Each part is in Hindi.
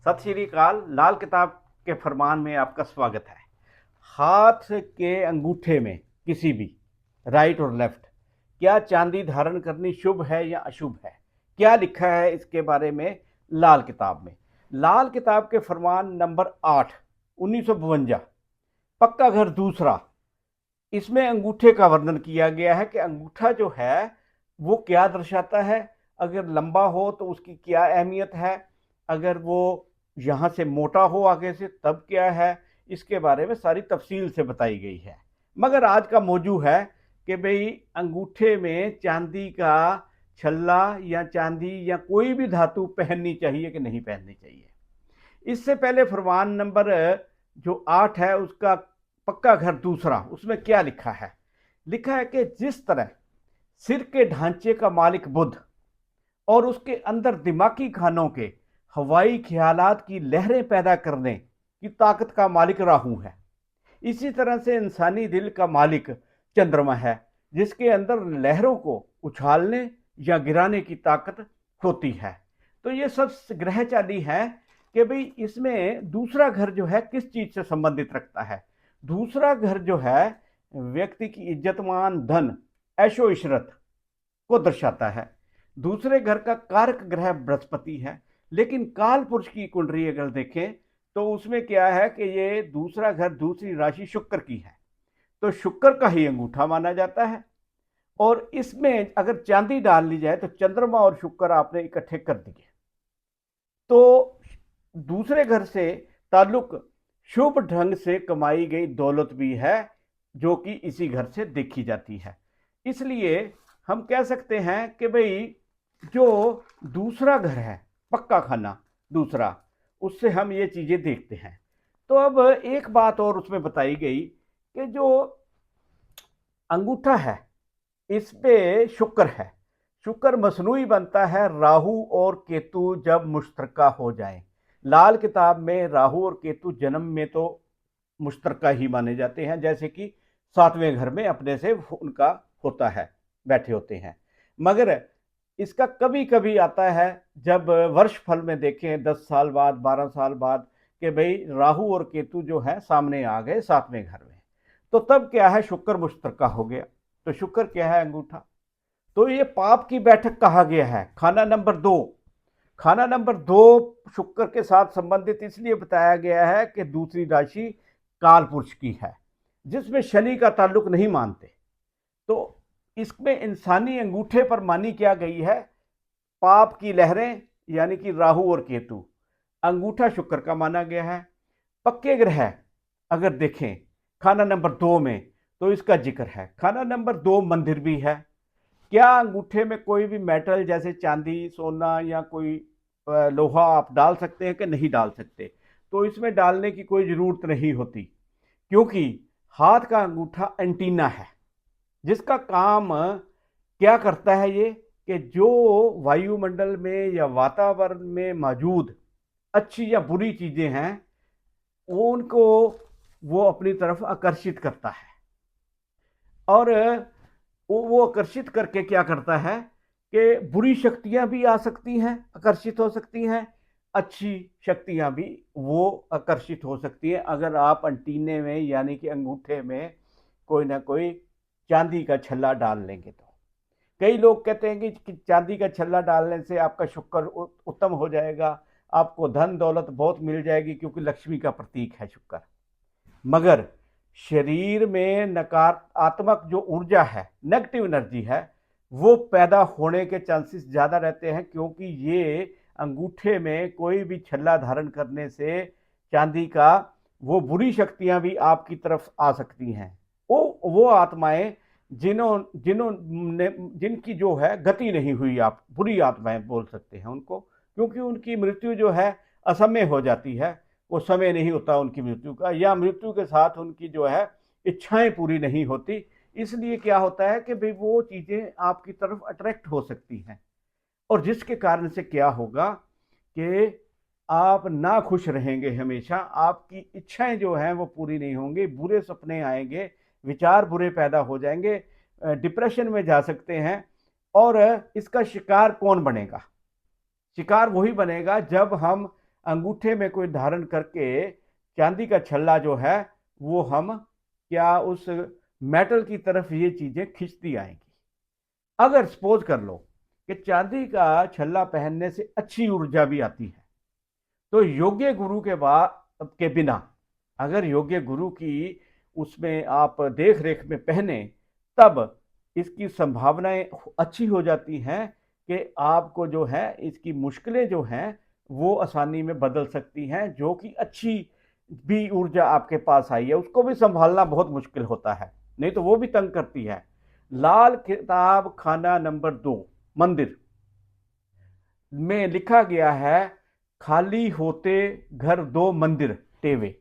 सत श्री अकाल। लाल किताब के फरमान में आपका स्वागत है। हाथ के अंगूठे में किसी भी, राइट और लेफ्ट, क्या चांदी धारण करनी शुभ है या अशुभ है? क्या लिखा है इसके बारे में लाल किताब में? लाल किताब के फरमान नंबर 8 1952, पक्का घर दूसरा, इसमें अंगूठे का वर्णन किया गया है कि अंगूठा जो है वो क्या दर्शाता है। अगर लंबा हो तो उसकी क्या अहमियत है, अगर वो यहाँ से मोटा हो आगे से तब क्या है, इसके बारे में सारी तफसील से बताई गई है। मगर आज का मौजू है कि भाई अंगूठे में चांदी का छल्ला या चांदी या कोई भी धातु पहननी चाहिए कि नहीं पहननी चाहिए। इससे पहले फरमान नंबर जो 8 है उसका पक्का घर दूसरा, उसमें क्या लिखा है? लिखा है कि जिस तरह सिर के ढांचे का मालिक बुध और उसके अंदर दिमागी खानों के हवाई ख्यालात की लहरें पैदा करने की ताकत का मालिक राहु है, इसी तरह से इंसानी दिल का मालिक चंद्रमा है, जिसके अंदर लहरों को उछालने या गिराने की ताकत होती है। तो ये सब ग्रह चाली है कि भाई इसमें दूसरा घर जो है किस चीज से संबंधित रखता है। दूसरा घर जो है व्यक्ति की इज्जतमान, धन, ऐशो इशरत को दर्शाता है। दूसरे घर का कारक ग्रह बृहस्पति है, लेकिन काल पुरुष की कुंडली अगर देखें तो उसमें क्या है कि ये दूसरा घर, दूसरी राशि शुक्र की है, तो शुक्र का ही अंगूठा माना जाता है। और इसमें अगर चांदी डाल ली जाए तो चंद्रमा और शुक्र आपने इकट्ठे कर दिए, तो दूसरे घर से ताल्लुक शुभ ढंग से कमाई गई दौलत भी है, जो कि इसी घर से देखी जाती है। इसलिए हम कह सकते हैं कि भाई जो दूसरा घर है, पक्का खाना दूसरा, उससे हम ये चीजें देखते हैं। तो अब एक बात और उसमें बताई गई कि जो अंगूठा है इस पे शुक्र है, शुक्र मसनूई बनता है राहु और केतु जब मुश्तरका हो जाए। लाल किताब में राहु और केतु जन्म में तो मुश्तरका ही माने जाते हैं, जैसे कि 7वें घर में अपने से उनका होता है, बैठे होते हैं। मगर इसका कभी कभी आता है जब वर्ष फल में देखें 10 साल बाद, 12 साल बाद, कि भाई राहु और केतु जो है सामने आ गए 7वें घर में, तो तब क्या है, शुक्र मुश्तरका हो गया। तो शुक्र क्या है, अंगूठा। तो ये पाप की बैठक कहा गया है। खाना नंबर 2, खाना नंबर 2 शुक्र के साथ संबंधित इसलिए बताया गया है कि दूसरी राशि काल पुरुष की है, जिसमें शनि का ताल्लुक नहीं मानते। तो इसमें इंसानी अंगूठे पर मानी क्या गई है, पाप की लहरें, यानी कि राहु और केतु। अंगूठा शुक्र का माना गया है। पक्के ग्रह अगर देखें खाना नंबर 2 में तो इसका जिक्र है। खाना नंबर 2 मंदिर भी है। क्या अंगूठे में कोई भी मेटल जैसे चांदी, सोना या कोई लोहा आप डाल सकते हैं कि नहीं डाल सकते? तो इसमें डालने की कोई ज़रूरत नहीं होती, क्योंकि हाथ का अंगूठा एंटीना है, जिसका काम क्या करता है ये, कि जो वायुमंडल में या वातावरण में मौजूद अच्छी या बुरी चीज़ें हैं उनको वो अपनी तरफ आकर्षित करता है। और वो आकर्षित करके क्या करता है कि बुरी शक्तियां भी आ सकती हैं, आकर्षित हो सकती हैं, अच्छी शक्तियां भी वो आकर्षित हो सकती हैं, अगर आप अंटीने में यानी कि अंगूठे में कोई ना कोई चांदी का छल्ला डाल लेंगे तो। कई लोग कहते हैं कि चांदी का छल्ला डालने से आपका शुक्र उत्तम हो जाएगा, आपको धन दौलत बहुत मिल जाएगी, क्योंकि लक्ष्मी का प्रतीक है शुक्र। मगर शरीर में नकारात्मक जो ऊर्जा है, नेगेटिव एनर्जी है, वो पैदा होने के चांसेस ज़्यादा रहते हैं, क्योंकि ये अंगूठे में कोई भी छल्ला धारण करने से चांदी का, वो बुरी शक्तियां भी आपकी तरफ आ सकती हैं। वो आत्माएं जिनकी जो है गति नहीं हुई, आप बुरी आत्माएं बोल सकते हैं उनको, क्योंकि उनकी मृत्यु जो है असमय हो जाती है, वो समय नहीं होता उनकी मृत्यु का, या मृत्यु के साथ उनकी जो है इच्छाएं पूरी नहीं होती। इसलिए क्या होता है कि भाई वो चीज़ें आपकी तरफ अट्रैक्ट हो सकती हैं, और जिसके कारण से क्या होगा कि आप ना खुश रहेंगे हमेशा, आपकी इच्छाएं जो हैं वो पूरी नहीं होंगी, बुरे सपने आएंगे, विचार बुरे पैदा हो जाएंगे, डिप्रेशन में जा सकते हैं। और इसका शिकार कौन बनेगा? शिकार वही बनेगा जब हम अंगूठे में कोई धारण करके चांदी का छल्ला जो है वो हम क्या उस मेटल की तरफ ये चीजें खिंचती आएंगी। अगर सपोज कर लो कि चांदी का छल्ला पहनने से अच्छी ऊर्जा भी आती है, तो योग्य गुरु के बिना अगर योग्य गुरु की उसमें आप देख रेख में पहने, तब इसकी संभावनाएं अच्छी हो जाती हैं कि आपको जो है इसकी मुश्किलें जो हैं वो आसानी में बदल सकती हैं। जो कि अच्छी भी ऊर्जा आपके पास आई है उसको भी संभालना बहुत मुश्किल होता है, नहीं तो वो भी तंग करती है। लाल किताब खाना नंबर 2 मंदिर में लिखा गया है, खाली होते घर 2 मंदिर टेवे,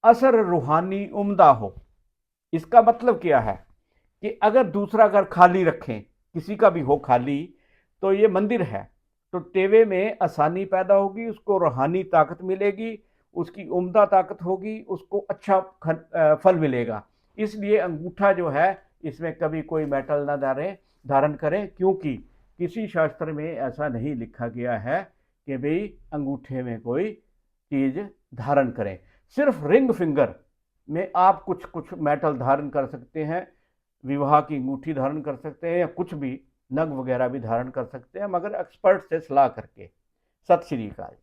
असर रूहानी उम्दा हो। इसका मतलब क्या है कि अगर दूसरा घर खाली रखें, किसी का भी हो खाली, तो ये मंदिर है, तो टेवे में आसानी पैदा होगी, उसको रूहानी ताकत मिलेगी, उसकी उम्दा ताकत होगी, उसको अच्छा फल मिलेगा। इसलिए अंगूठा जो है इसमें कभी कोई मेटल ना धारण करें, क्योंकि किसी शास्त्र में ऐसा नहीं लिखा गया है कि भाई अंगूठे में कोई चीज धारण करें। सिर्फ रिंग फिंगर में आप कुछ कुछ मेटल धारण कर सकते हैं, विवाह की अंगूठी धारण कर सकते हैं, या कुछ भी नग वगैरह भी धारण कर सकते हैं, मगर एक्सपर्ट से सलाह करके। सत श्री अकाल।